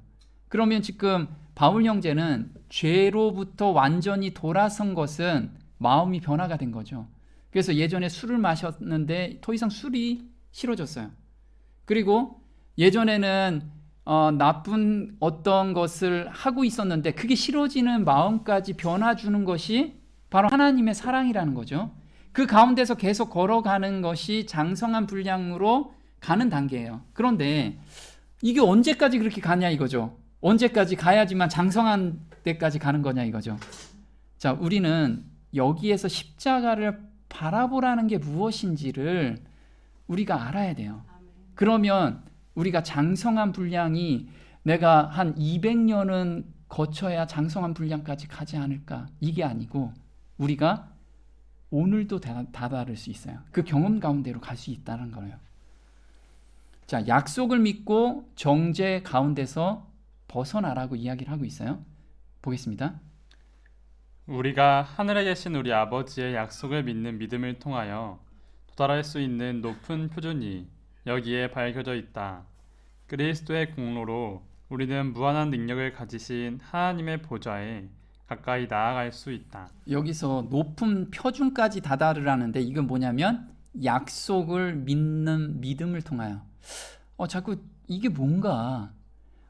그러면 지금 바울 형제는 죄로부터 완전히 돌아선 것은 마음이 변화가 된 거죠. 그래서 예전에 술을 마셨는데 더 이상 술이 싫어졌어요. 그리고 예전에는 나쁜 어떤 것을 하고 있었는데 그게 싫어지는 마음까지 변화 주는 것이 바로 하나님의 사랑이라는 거죠. 그 가운데서 계속 걸어가는 것이 장성한 분량으로 가는 단계예요. 그런데 이게 언제까지 그렇게 가냐 이거죠. 언제까지 가야지만 장성한 데까지 가는 거냐 이거죠. 자, 우리는 여기에서 십자가를 바라보라는 게 무엇인지를 우리가 알아야 돼요. 그러면 우리가 장성한 분량이 내가 한 200년은 거쳐야 장성한 분량까지 가지 않을까? 이게 아니고 우리가 오늘도 다다를 수 있어요. 그 경험 가운데로 갈 수 있다는 거예요. 자, 약속을 믿고 정죄 가운데서 벗어나라고 이야기를 하고 있어요. 보겠습니다. 우리가 하늘에 계신 우리 아버지의 약속을 믿는 믿음을 통하여 도달할 수 있는 높은 표준이 여기에 밝혀져 있다. 그리스도의 공로로 우리는 무한한 능력을 가지신 하나님의 보좌에 가까이 나아갈 수 있다. 여기서 높은 표준까지 다다르라는데 이건 뭐냐면 약속을 믿는 믿음을 통하여. 자꾸 이게 뭔가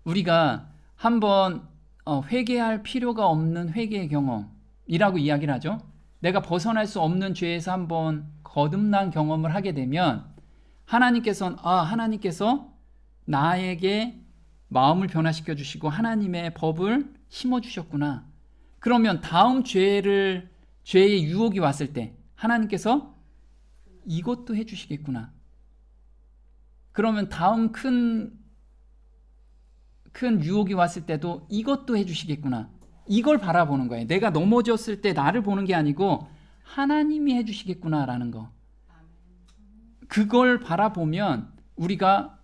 우리가 한번 회개할 필요가 없는 회개의 경험이라고 이야기를 하죠. 내가 벗어날 수 없는 죄에서 한번 거듭난 경험을 하게 되면 하나님께서 나에게 마음을 변화시켜 주시고 하나님의 법을 심어 주셨구나. 그러면 다음 죄의 유혹이 왔을 때 하나님께서 이것도 해 주시겠구나. 그러면 다음 큰 유혹이 왔을 때도 이것도 해 주시겠구나. 이걸 바라보는 거예요. 내가 넘어졌을 때 나를 보는 게 아니고 하나님이 해 주시겠구나라는 거. 그걸 바라보면 우리가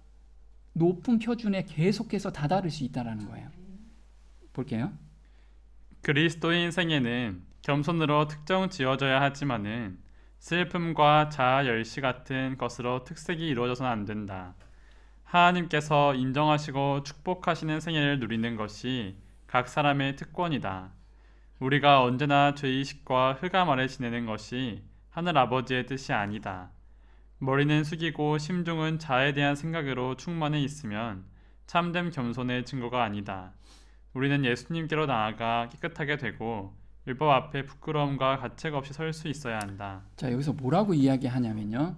높은 표준에 계속해서 다다를 수 있다는 거예요. 볼게요. 그리스도인 생애는 겸손으로 특정 지어져야 하지만은 슬픔과 자아 열시 같은 것으로 특색이 이루어져서는 안 된다. 하나님께서 인정하시고 축복하시는 생애를 누리는 것이 각 사람의 특권이다. 우리가 언제나 죄의식과 흑암 아래 지내는 것이 하늘 아버지의 뜻이 아니다. 머리는 숙이고 심중은 자아에 대한 생각으로 충만해 있으면 참된 겸손의 증거가 아니다. 우리는 예수님께로 나아가 깨끗하게 되고 율법 앞에 부끄러움과 가책 없이 설 수 있어야 한다. 자, 여기서 뭐라고 이야기하냐면요.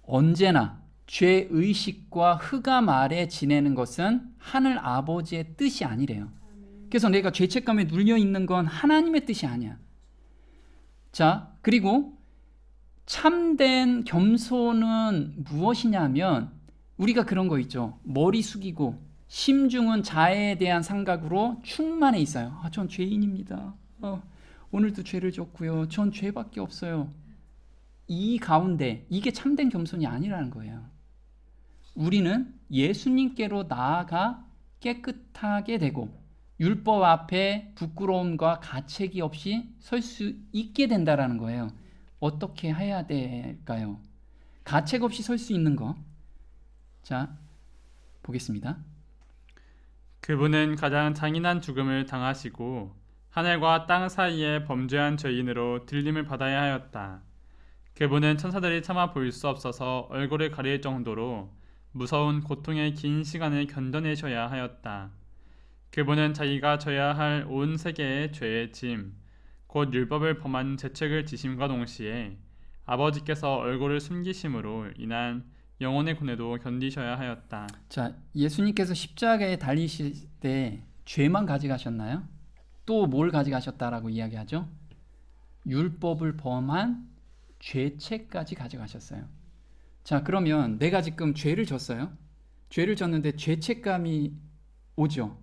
언제나 죄의식과 흑암 아래 지내는 것은 하늘 아버지의 뜻이 아니래요. 그래서 내가 죄책감에 눌려 있는 건 하나님의 뜻이 아니야. 자, 그리고 참된 겸손은 무엇이냐면 우리가 그런 거 있죠. 머리 숙이고 심중은 자애에 대한 생각으로 충만해 있어요. 전 죄인입니다. 오늘도 죄를 졌고요. 전 죄밖에 없어요. 이 가운데 이게 참된 겸손이 아니라는 거예요. 우리는 예수님께로 나아가 깨끗하게 되고 율법 앞에 부끄러움과 가책이 없이 설 수 있게 된다라는 거예요. 어떻게 해야 될까요? 가책 없이 설 수 있는 거. 자, 보겠습니다. 그분은 가장 잔인한 죽음을 당하시고 하늘과 땅 사이에 범죄한 죄인으로 들림을 받아야 하였다. 그분은 천사들이 차마 볼 수 없어서 얼굴을 가릴 정도로 무서운 고통의 긴 시간을 견뎌내셔야 하였다. 그분은 자기가 져야 할 온 세계의 죄의 짐, 곧 율법을 범한 죄책을 지심과 동시에 아버지께서 얼굴을 숨기심으로 인한 영혼의 고뇌도 견디셔야 하였다. 자, 예수님께서 십자가에 달리실 때 죄만 가져가셨나요? 또 뭘 가져가셨다라고 이야기하죠? 율법을 범한 죄책까지 가져가셨어요. 자, 그러면 내가 지금 죄를 졌어요. 죄를 졌는데 죄책감이 오죠.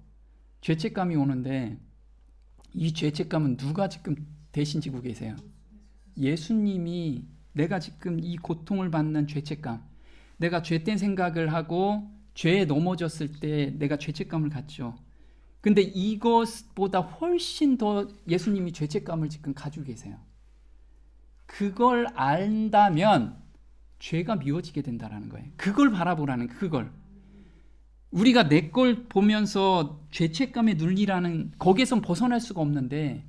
죄책감이 오는데 이 죄책감은 누가 지금 대신 지고 계세요? 예수님이 내가 지금 이 고통을 받는 죄책감, 내가 죄된 생각을 하고 죄에 넘어졌을 때 내가 죄책감을 갖죠. 근데 이것보다 훨씬 더 예수님이 죄책감을 지금 가지고 계세요. 그걸 안다면 죄가 미워지게 된다는 거예요. 그걸 바라보라는 그걸. 우리가 내 걸 보면서 죄책감에 눌리라는 거기에선 벗어날 수가 없는데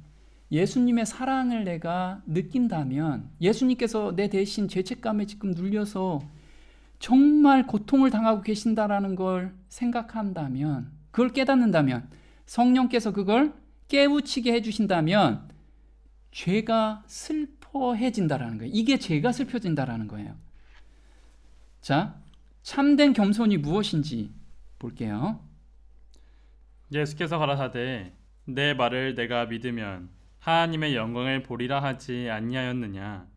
예수님의 사랑을 내가 느낀다면 예수님께서 내 대신 죄책감에 지금 눌려서 정말 고통을 당하고 계신다라는 걸 생각한다면 그걸 깨닫는다면 성령께서 그걸 깨우치게 해주신다면 죄가 슬퍼해진다라는 거예요. 이게 죄가 슬퍼진다라는 거예요. 자, 참된 겸손이 무엇인지 볼게요. 예수께서 가라사대 내 말을 내가 믿으면 하나님의 영광을 보리라 하지 아니하였느냐?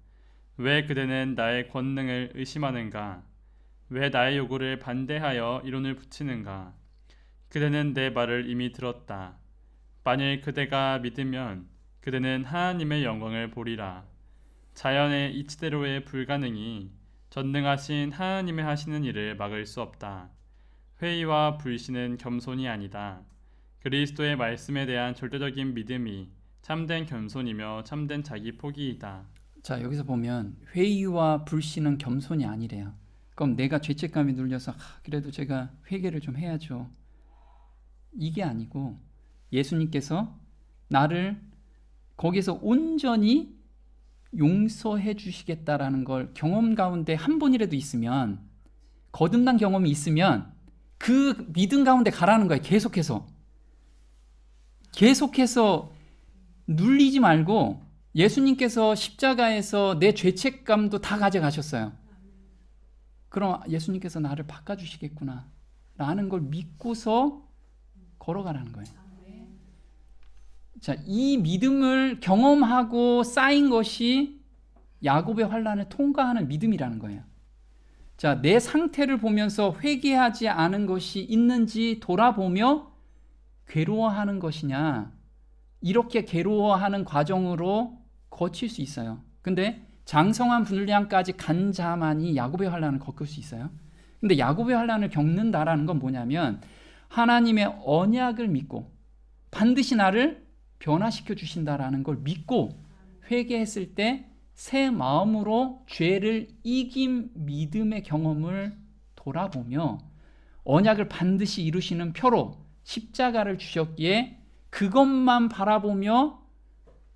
왜 그대는 나의 권능을 의심하는가? 왜 나의 요구를 반대하여 이론을 붙이는가? 그대는 내 말을 이미 들었다. 만일 그대가 믿으면 그대는 하나님의 영광을 보리라. 자연의 이치대로의 불가능이 전능하신 하나님의 하시는 일을 막을 수 없다. 회의와 불신은 겸손이 아니다. 그리스도의 말씀에 대한 절대적인 믿음이 참된 겸손이며 참된 자기 포기이다. 자, 여기서 보면 회의와 불신은 겸손이 아니래요. 그럼 내가 죄책감이 눌려서 그래도 제가 회개를 좀 해야죠. 이게 아니고 예수님께서 나를 거기서 온전히 용서해 주시겠다라는 걸 경험 가운데 한 번이라도 있으면 거듭난 경험이 있으면 그 믿음 가운데 가라는 거예요. 계속해서 눌리지 말고 예수님께서 십자가에서 내 죄책감도 다 가져가셨어요. 그럼 예수님께서 나를 바꿔주시겠구나 라는 걸 믿고서 걸어가라는 거예요. 자, 이 믿음을 경험하고 쌓인 것이 야곱의 환난을 통과하는 믿음이라는 거예요. 자, 내 상태를 보면서 회개하지 않은 것이 있는지 돌아보며 괴로워하는 것이냐, 이렇게 괴로워하는 과정으로 거칠 수 있어요. 근데 장성한 분량까지 간 자만이 야곱의 환난을 겪을 수 있어요. 근데 야곱의 환난을 겪는다라는 건 뭐냐면 하나님의 언약을 믿고 반드시 나를 변화시켜 주신다라는 걸 믿고 회개했을 때 새 마음으로 죄를 이긴 믿음의 경험을 돌아보며 언약을 반드시 이루시는 표로 십자가를 주셨기에 그것만 바라보며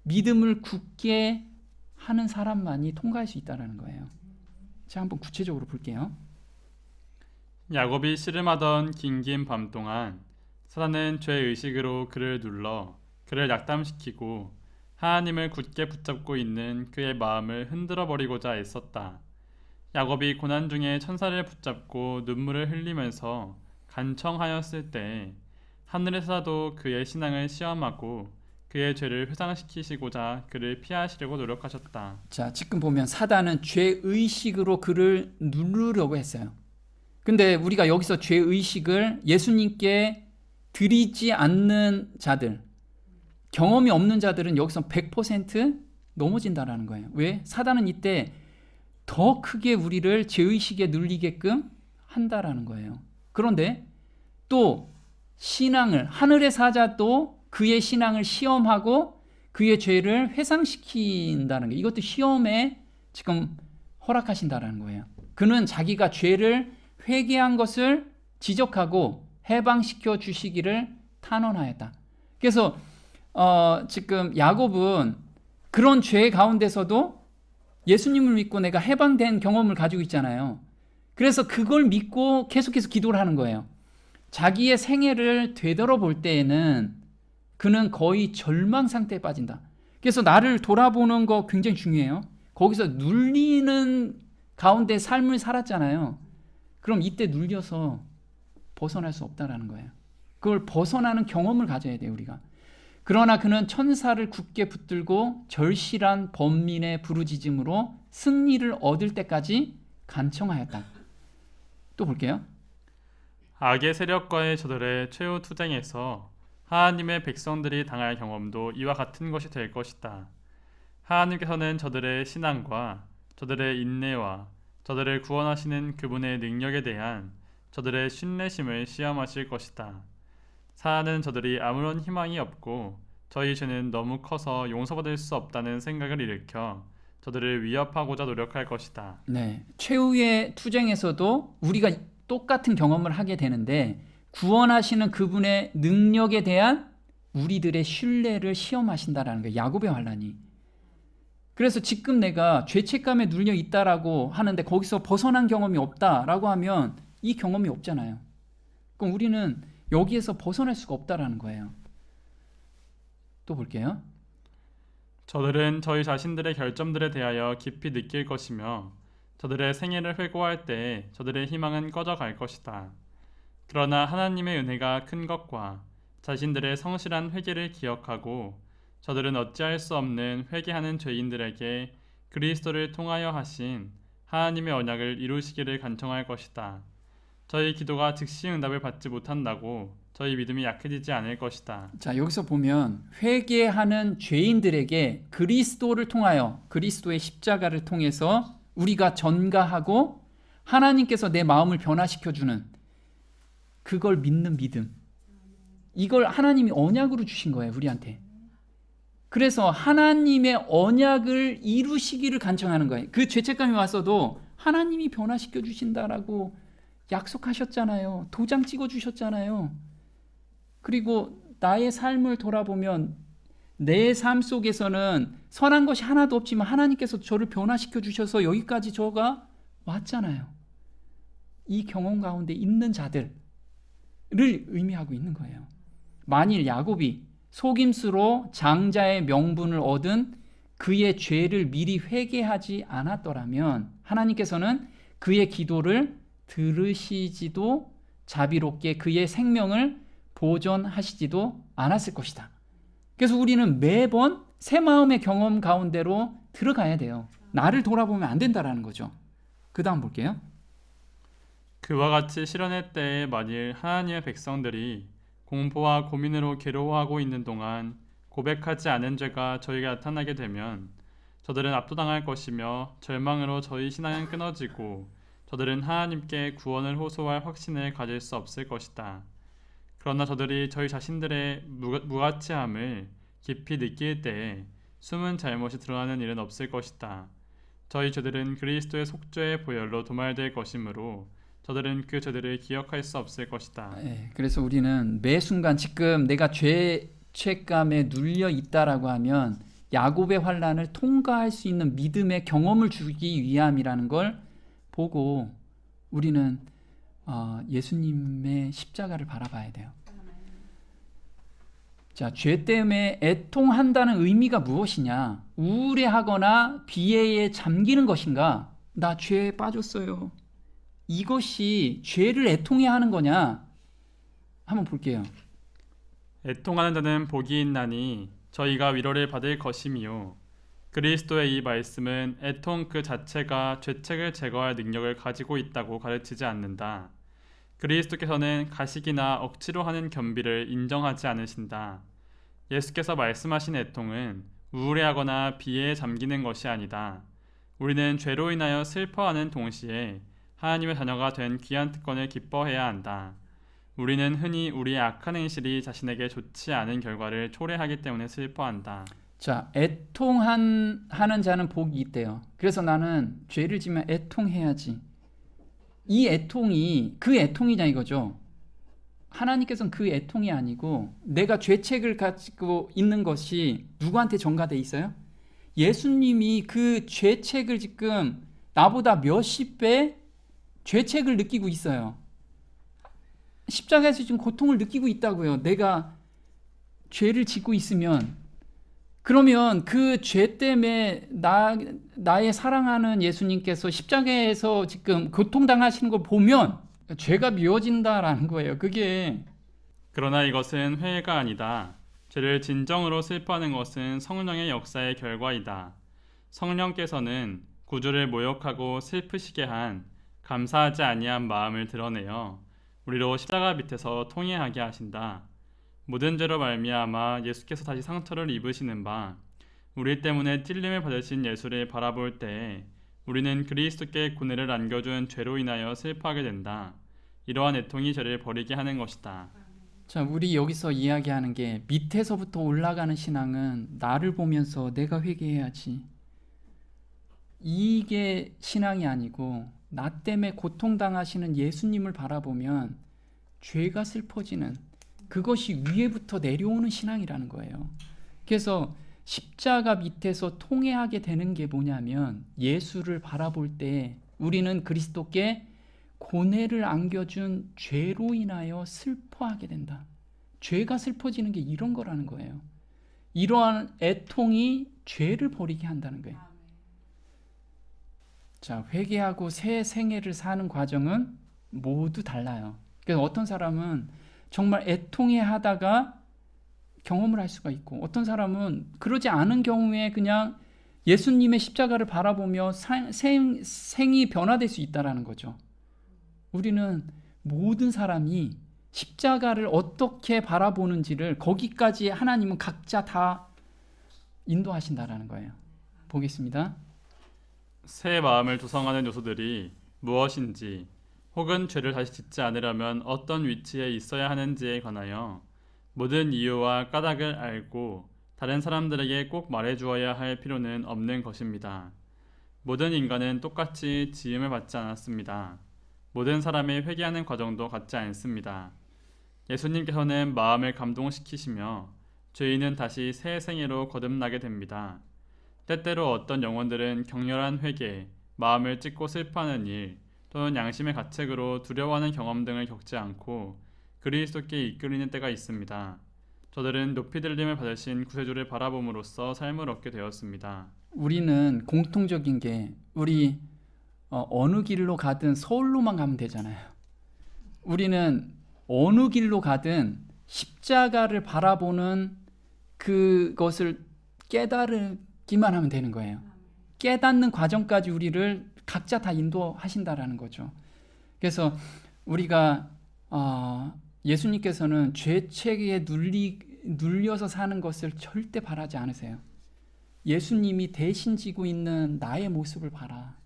믿음을 굳게 하는 사람만이 통과할 수 있다는 거예요. 자, 한번 구체적으로 볼게요. 야곱이 씨름하던 긴긴 밤 동안 사단은 죄의식으로 그를 눌러 그를 낙담시키고 하나님을 굳게 붙잡고 있는 그의 마음을 흔들어 버리고자 애썼다. 야곱이 고난 중에 천사를 붙잡고 눈물을 흘리면서 간청하였을 때 하늘에서도 그의 신앙을 시험하고 그의 죄를 회상시키시고자 그를 피하시려고 노력하셨다. 자, 지금 보면 사단은 죄의식으로 그를 누르려고 했어요. 근데 우리가 여기서 죄의식을 예수님께 드리지 않는 자들, 경험이 없는 자들은 여기서 100% 넘어진다라는 거예요. 왜? 사단은 이때 더 크게 우리를 죄의식에 눌리게끔 한다라는 거예요. 그런데 또 신앙을, 하늘의 사자도 그의 신앙을 시험하고 그의 죄를 회상시킨다는 게, 이것도 시험에 지금 허락하신다라는 거예요. 그는 자기가 죄를 회개한 것을 지적하고 해방시켜 주시기를 탄원하였다. 그래서 지금 야곱은 그런 죄 가운데서도 예수님을 믿고 내가 해방된 경험을 가지고 있잖아요. 그래서 그걸 믿고 계속해서 기도를 하는 거예요. 자기의 생애를 되돌아볼 때에는 그는 거의 절망 상태에 빠진다. 그래서 나를 돌아보는 거 굉장히 중요해요. 거기서 눌리는 가운데 삶을 살았잖아요. 그럼 이때 눌려서 벗어날 수 없다라는 거예요. 그걸 벗어나는 경험을 가져야 돼요, 우리가. 그러나 그는 천사를 굳게 붙들고 절실한 번민의 부르짖음으로 승리를 얻을 때까지 간청하였다. 또 볼게요. 악의 세력과의 저들의 최후 투쟁에서 하나님의 백성들이 당할 경험도 이와 같은 것이 될 것이다. 하나님께서는 저들의 신앙과 저들의 인내와 저들을 구원하시는 그분의 능력에 대한 저들의 신뢰심을 시험하실 것이다. 사는 저들이 아무런 희망이 없고 저희 죄는 너무 커서 용서받을 수 없다는 생각을 일으켜 저들을 위협하고자 노력할 것이다. 네, 최후의 투쟁에서도 우리가 똑같은 경험을 하게 되는데 구원하시는 그분의 능력에 대한 우리들의 신뢰를 시험하신다라는 거예요. 야곱의 환란이. 그래서 지금 내가 죄책감에 눌려 있다라고 하는데 거기서 벗어난 경험이 없다라고 하면 이 경험이 없잖아요. 그럼 우리는 여기에서 벗어날 수가 없다라는 거예요. 또 볼게요. 저들은 저희 자신들의 결점들에 대하여 깊이 느낄 것이며 저들의 생애를 회고할 때 저들의 희망은 꺼져갈 것이다. 그러나 하나님의 은혜가 큰 것과 자신들의 성실한 회개를 기억하고 저들은 어찌할 수 없는 회개하는 죄인들에게 그리스도를 통하여 하신 하나님의 언약을 이루시기를 간청할 것이다. 저희 기도가 즉시 응답을 받지 못한다고 저희 믿음이 약해지지 않을 것이다. 자, 여기서 보면 회개하는 죄인들에게 그리스도를 통하여, 그리스도의 십자가를 통해서 우리가 전가하고 하나님께서 내 마음을 변화시켜주는 그걸 믿는 믿음, 이걸 하나님이 언약으로 주신 거예요, 우리한테. 그래서 하나님의 언약을 이루시기를 간청하는 거예요. 그 죄책감이 왔어도 하나님이 변화시켜 주신다라고 약속하셨잖아요. 도장 찍어 주셨잖아요. 그리고 나의 삶을 돌아보면 내 삶 속에서는 선한 것이 하나도 없지만 하나님께서 저를 변화시켜 주셔서 여기까지 저가 왔잖아요. 이 경험 가운데 있는 자들을 의미하고 있는 거예요. 만일 야곱이 속임수로 장자의 명분을 얻은 그의 죄를 미리 회개하지 않았더라면 하나님께서는 그의 기도를 들으시지도 자비롭게 그의 생명을 보존하시지도 않았을 것이다. 그래서 우리는 매번 새 마음의 경험 가운데로 들어가야 돼요. 나를 돌아보면 안 된다라는 거죠. 그 다음 볼게요. 그와 같이 실현의 때에 만일 하나님의 백성들이 공포와 고민으로 괴로워하고 있는 동안 고백하지 않은 죄가 저희가 나타나게 되면 저들은 압도당할 것이며 절망으로 저희 신앙은 끊어지고 저들은 하나님께 구원을 호소할 확신을 가질 수 없을 것이다. 그러나 저들이 저희 자신들의 무가치함을 깊이 느낄 때에 숨은 잘못이 드러나는 일은 없을 것이다. 저희 죄들은 그리스도의 속죄의 보혈로 도말될 것이므로 저들은 그 죄들을 기억할 수 없을 것이다. 네, 그래서 우리는 매 순간 지금 내가 죄책감에 눌려 있다라고 하면 야곱의 환란을 통과할 수 있는 믿음의 경험을 주기 위함이라는 걸 보고 우리는 예수님의 십자가를 바라봐야 돼요. 자, 죄 때문에 애통한다는 의미가 무엇이냐? 우울해하거나 비애에 잠기는 것인가? 나 죄에 빠졌어요. 이것이 죄를 애통해 하는 거냐? 한번 볼게요. 애통하는 자는 복이 있나니 저희가 위로를 받을 것이미요. 그리스도의 이 말씀은 애통 그 자체가 죄책을 제거할 능력을 가지고 있다고 가르치지 않는다. 그리스도께서는 가식이나 억지로 하는 겸비를 인정하지 않으신다. 예수께서 말씀하신 애통은 우울해하거나 비애에 잠기는 것이 아니다. 우리는 죄로 인하여 슬퍼하는 동시에 하나님의 자녀가 된 귀한 특권을 기뻐해야 한다. 우리는 흔히 우리의 악한 행실이 자신에게 좋지 않은 결과를 초래하기 때문에 슬퍼한다. 자, 애통하는 자는 복이 있대요. 그래서 나는 죄를 지면 애통해야지. 이 애통이 그 애통이냐 이거죠. 하나님께서는 그 애통이 아니고 내가 죄책을 가지고 있는 것이 누구한테 전가돼 있어요? 예수님이 그 죄책을 지금 나보다 몇십 배 죄책을 느끼고 있어요. 십자가에서 지금 고통을 느끼고 있다고요. 내가 죄를 짓고 있으면. 그러면 그 죄 때문에 나의 사랑하는 예수님께서 십자가에서 지금 고통당하시는 걸 보면 죄가 미워진다라는 거예요. 그게. 그러나 이것은 회의가 아니다. 죄를 진정으로 슬퍼하는 것은 성령의 역사의 결과이다. 성령께서는 구주를 모욕하고 슬프시게 한 감사하지 아니한 마음을 드러내어 우리로 십자가 밑에서 통회하게 하신다. 모든 죄로 말미암아 예수께서 다시 상처를 입으시는 바 우리 때문에 찔림을 받으신 예수를 바라볼 때에 우리는 그리스도께 고뇌를 안겨준 죄로 인하여 슬퍼하게 된다. 이러한 애통이 죄를 버리게 하는 것이다. 자, 우리 여기서 이야기하는 게 밑에서부터 올라가는 신앙은 나를 보면서 내가 회개해야지. 이게 신앙이 아니고 나 때문에 고통당하시는 예수님을 바라보면 죄가 슬퍼지는 그것이 위에부터 내려오는 신앙이라는 거예요. 그래서 십자가 밑에서 통회하게 되는 게 뭐냐면 예수를 바라볼 때 우리는 그리스도께 고뇌를 안겨준 죄로 인하여 슬퍼하게 된다. 죄가 슬퍼지는 게 이런 거라는 거예요. 이러한 애통이 죄를 버리게 한다는 거예요. 자, 회개하고 새 생애를 사는 과정은 모두 달라요. 그래서 어떤 사람은 정말 애통해 하다가 경험을 할 수가 있고 어떤 사람은 그러지 않은 경우에 그냥 예수님의 십자가를 바라보며 생이 변화될 수 있다는 거죠. 우리는 모든 사람이 십자가를 어떻게 바라보는지를 거기까지 하나님은 각자 다 인도하신다라는 거예요. 보겠습니다. 새 마음을 조성하는 요소들이 무엇인지 혹은 죄를 다시 짓지 않으려면 어떤 위치에 있어야 하는지에 관하여 모든 이유와 까닭을 알고 다른 사람들에게 꼭 말해주어야 할 필요는 없는 것입니다. 모든 인간은 똑같이 지음을 받지 않았습니다. 모든 사람의 회개하는 과정도 같지 않습니다. 예수님께서는 마음을 감동시키시며 죄인은 다시 새 생애로 거듭나게 됩니다. 때때로 어떤 영혼들은 격렬한 회개, 마음을 찢고 슬퍼하는 일, 또는 양심의 가책으로 두려워하는 경험 등을 겪지 않고 그리스도께 이끌리는 때가 있습니다. 저들은 높이 들림을 받으신 구세주를 바라봄으로써 삶을 얻게 되었습니다. 우리는 공통적인 게 우리 어느 길로 가든 서울로만 가면 되잖아요. 우리는 어느 길로 가든 십자가를 바라보는 그것을 깨달기만 하면 되는 거예요. 깨닫는 과정까지 우리를 각자 다 인도하신다라는 거죠. 그래서 우리가 예수님께서는 죄책에 눌려서 사는 것을 절대 바라지 않으세요. 예수님이 대신 지고 있는 나의 모습을 봐라.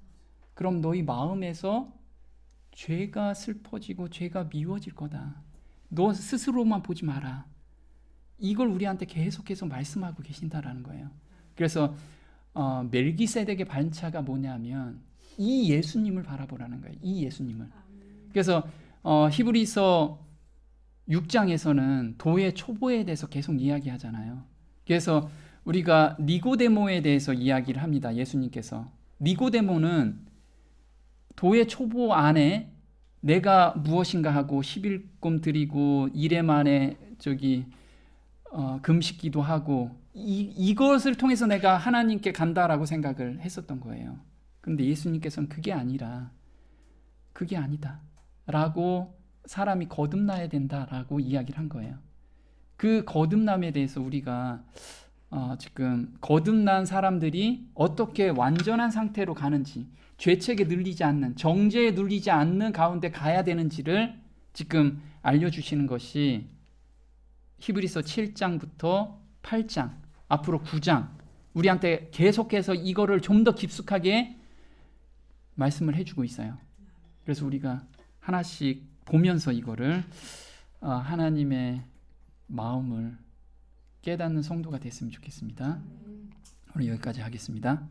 그럼 너희 마음에서 죄가 슬퍼지고 죄가 미워질 거다. 너 스스로만 보지 마라. 이걸 우리한테 계속해서 말씀하고 계신다라는 거예요. 그래서 멜기세덱의 반차가 뭐냐면 이 예수님을 바라보라는 거예요. 이 예수님을. 그래서 히브리서 6장에서는 도의 초보에 대해서 계속 이야기하잖아요. 그래서 우리가 니고데모에 대해서 이야기를 합니다. 예수님께서. 니고데모는 도의 초보 안에 내가 무엇인가 하고 11금 드리고 이래 만에 금식기도 하고 이것을 통해서 내가 하나님께 간다라고 생각을 했었던 거예요. 그런데 예수님께서는 그게 아니다 라고 사람이 거듭나야 된다라고 이야기를 한 거예요. 그 거듭남에 대해서 우리가 지금 거듭난 사람들이 어떻게 완전한 상태로 가는지, 죄책에 눌리지 않는, 정죄에 눌리지 않는 가운데 가야 되는지를 지금 알려주시는 것이 히브리서 7장부터 8장, 앞으로 9장 우리한테 계속해서 이거를 좀 더 깊숙하게 말씀을 해주고 있어요. 그래서 우리가 하나씩 보면서 이거를 하나님의 마음을 깨닫는 성도가 됐으면 좋겠습니다. 오늘 여기까지 하겠습니다.